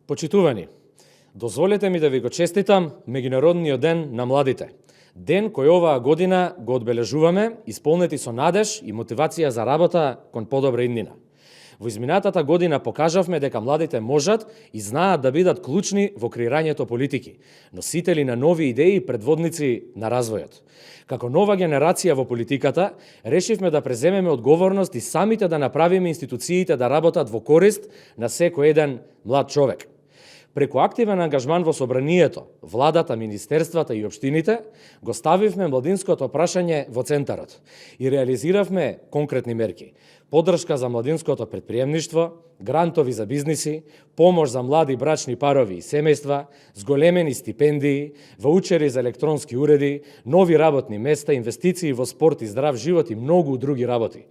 Почитувани, дозволете ми да ви го честитам Меѓународниот ден на младите. Ден кој оваа година го одбележуваме, исполнети со надеж и мотивација за работа кон подобра иднина. Во изминатата година покажавме дека младите можат и знаат да бидат клучни во креирањето политики, носители на нови идеи и предводници на развојот. Како нова генерација во политиката, решивме да преземеме одговорност и самите да направиме институциите да работат во корист на секој еден млад човек. Преку активен ангажман во собранието, владата, министерствата и општините, го ставивме младинското прашање во центарот и реализиравме конкретни мерки. Поддршка за младинското претприемништво, грантови за бизниси, помош за млади брачни парови и семејства, зголемени стипендии, ваучери за електронски уреди, нови работни места, инвестиции во спорт и здрав живот и многу други работи.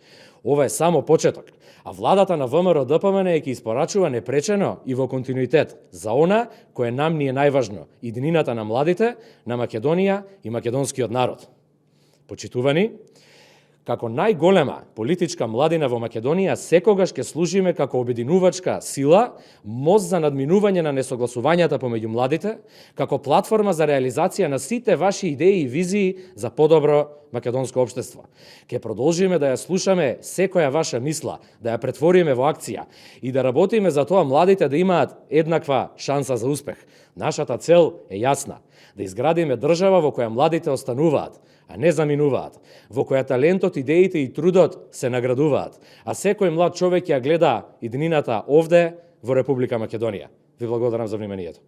Ова е само почеток, а владата на ВМРО ДПМН ќе испорачува непречено и во континуитет за она кое нам ни е најважно, иднината на младите, на Македонија и македонскиот народ. Почитувани, како најголема политичка младина во Македонија, секогаш ќе служиме како обединувачка сила, мост за надминување на несогласувањата помеѓу младите, како платформа за реализација на сите ваши идеи и визии за подобро македонско општество. Ке продолжиме да ја слушаме секоја ваша мисла, да ја претвориме во акција и да работиме за тоа младите да имаат еднаква шанса за успех. Нашата цел е јасна: да изградиме држава во која младите остануваат, а не заминуваат, во која талентот, идеите и трудот се наградуваат, а секој млад човек ја гледа иднината овде во Република Македонија. Ви благодарам за вниманието.